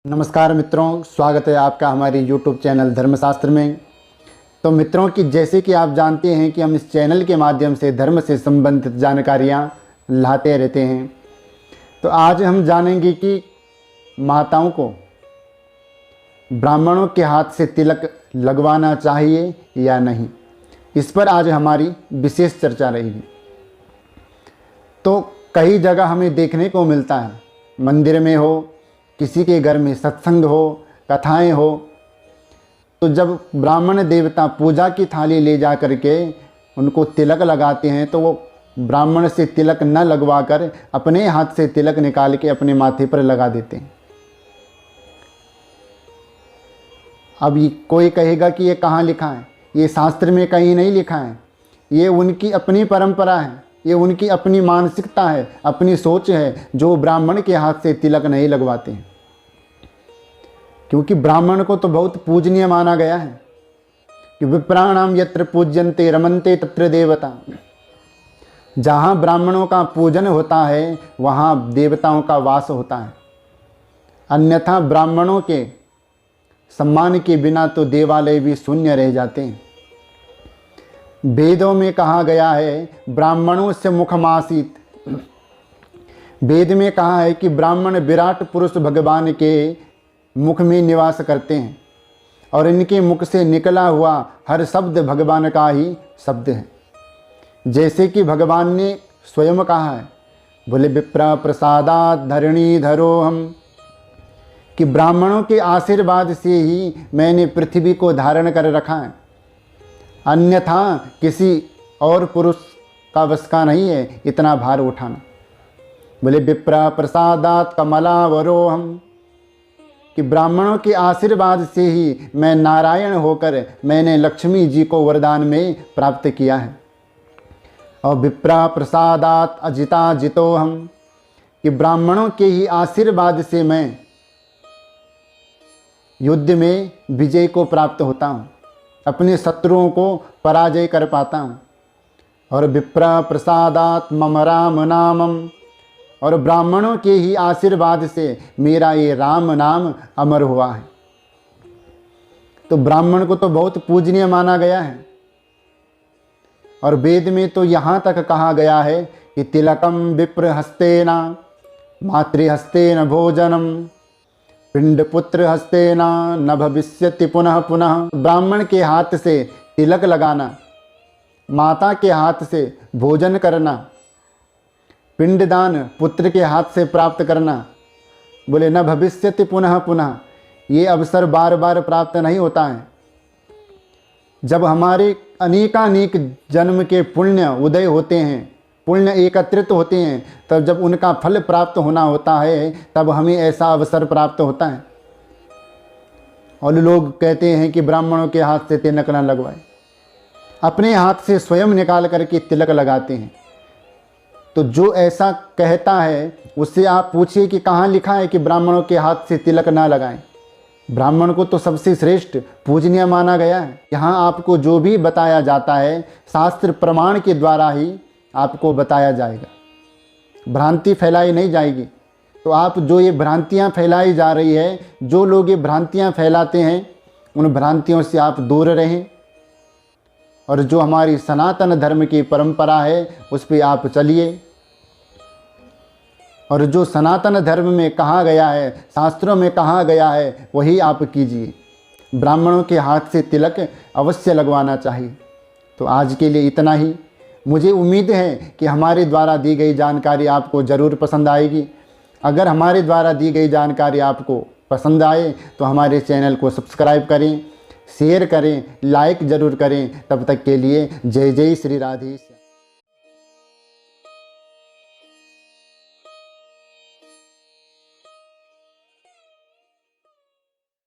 नमस्कार मित्रों, स्वागत है आपका हमारे YouTube चैनल धर्मशास्त्र में। तो मित्रों की जैसे कि आप जानते हैं कि हम इस चैनल के माध्यम से धर्म से संबंधित जानकारियाँ लाते रहते हैं। तो आज हम जानेंगे कि माताओं को ब्राह्मणों के हाथ से तिलक लगवाना चाहिए या नहीं, इस पर आज हमारी विशेष चर्चा रहेगी। तो कई जगह हमें देखने को मिलता है, मंदिर में हो, किसी के घर में सत्संग हो, कथाएं हो, तो जब ब्राह्मण देवता पूजा की थाली ले जा करके उनको तिलक लगाते हैं तो वो ब्राह्मण से तिलक न लगवा कर अपने हाथ से तिलक निकाल के अपने माथे पर लगा देते हैं। अब कोई कहेगा कि ये कहाँ लिखा है, ये शास्त्र में कहीं नहीं लिखा है, ये उनकी अपनी परंपरा है, ये उनकी अपनी मानसिकता है, अपनी सोच है, जो ब्राह्मण के हाथ से तिलक नहीं लगवाते हैं। क्योंकि ब्राह्मण को तो बहुत पूजनीय माना गया है कि विप्राणाम यत्र पूज्यन्ते रमन्ते तत्र देवता। जहाँ ब्राह्मणों का पूजन होता है वहाँ देवताओं का वास होता है, अन्यथा ब्राह्मणों के सम्मान के बिना तो देवालय भी शून्य रह जाते हैं। वेदों में कहा गया है ब्राह्मणों से मुखमासीत। वेद में कहा है कि ब्राह्मण विराट पुरुष भगवान के मुख में निवास करते हैं और इनके मुख से निकला हुआ हर शब्द भगवान का ही शब्द है। जैसे कि भगवान ने स्वयं कहा है, बोले विप्र प्रसादात धरणी धरो हम, कि ब्राह्मणों के आशीर्वाद से ही मैंने पृथ्वी को धारण कर रखा है, अन्यथा किसी और पुरुष का वश का नहीं है इतना भार उठाना। बोले विप्र प्रसादात कमलावरोहम, कि ब्राह्मणों के आशीर्वाद से ही मैं नारायण होकर मैंने लक्ष्मी जी को वरदान में प्राप्त किया है। और विप्रा प्रसादात अजिता जितोहम, कि ब्राह्मणों के ही आशीर्वाद से मैं युद्ध में विजय को प्राप्त होता हूँ, अपने शत्रुओं को पराजय कर पाता हूँ। और विप्रा प्रसादात मम राम नामम, और ब्राह्मणों के ही आशीर्वाद से मेरा ये राम नाम अमर हुआ है। तो ब्राह्मण को तो बहुत पूजनीय माना गया है। और वेद में तो यहाँ तक कहा गया है कि तिलकम विप्र हस्तेना मातृहस्तेन भोजनम पिंडपुत्र हस्तेना न भविष्यति पुनः पुनः। ब्राह्मण के हाथ से तिलक लगाना, माता के हाथ से भोजन करना, पिंडदान पुत्र के हाथ से प्राप्त करना, बोले न भविष्यति पुनः पुनः, ये अवसर बार बार प्राप्त नहीं होता है। जब हमारे अनेकानेक जन्म के पुण्य उदय होते हैं, पुण्य एकत्रित होते हैं, तब जब उनका फल प्राप्त होना होता है तब हमें ऐसा अवसर प्राप्त होता है। और लोग कहते हैं कि ब्राह्मणों के हाथ से तिलक न लगवाए, अपने हाथ से स्वयं निकाल करके तिलक लगाते हैं। तो जो ऐसा कहता है उससे आप पूछिए कि कहाँ लिखा है कि ब्राह्मणों के हाथ से तिलक ना लगाएं। ब्राह्मण को तो सबसे श्रेष्ठ पूजनीय माना गया है। यहाँ आपको जो भी बताया जाता है शास्त्र प्रमाण के द्वारा ही आपको बताया जाएगा, भ्रांति फैलाई नहीं जाएगी। तो आप जो ये भ्रांतियाँ फैलाई जा रही है, जो लोग ये भ्रांतियाँ फैलाते हैं, उन भ्रांतियों से आप दूर रहें और जो हमारी सनातन धर्म की परंपरा है उस पर आप चलिए। और जो सनातन धर्म में कहा गया है, शास्त्रों में कहा गया है, वही आप कीजिए। ब्राह्मणों के हाथ से तिलक अवश्य लगवाना चाहिए। तो आज के लिए इतना ही। मुझे उम्मीद है कि हमारे द्वारा दी गई जानकारी आपको ज़रूर पसंद आएगी। अगर हमारे द्वारा दी गई जानकारी आपको पसंद आए तो हमारे चैनल को सब्सक्राइब करें, शेयर करें, लाइक ज़रूर करें। तब तक के लिए जय जय श्री राधे।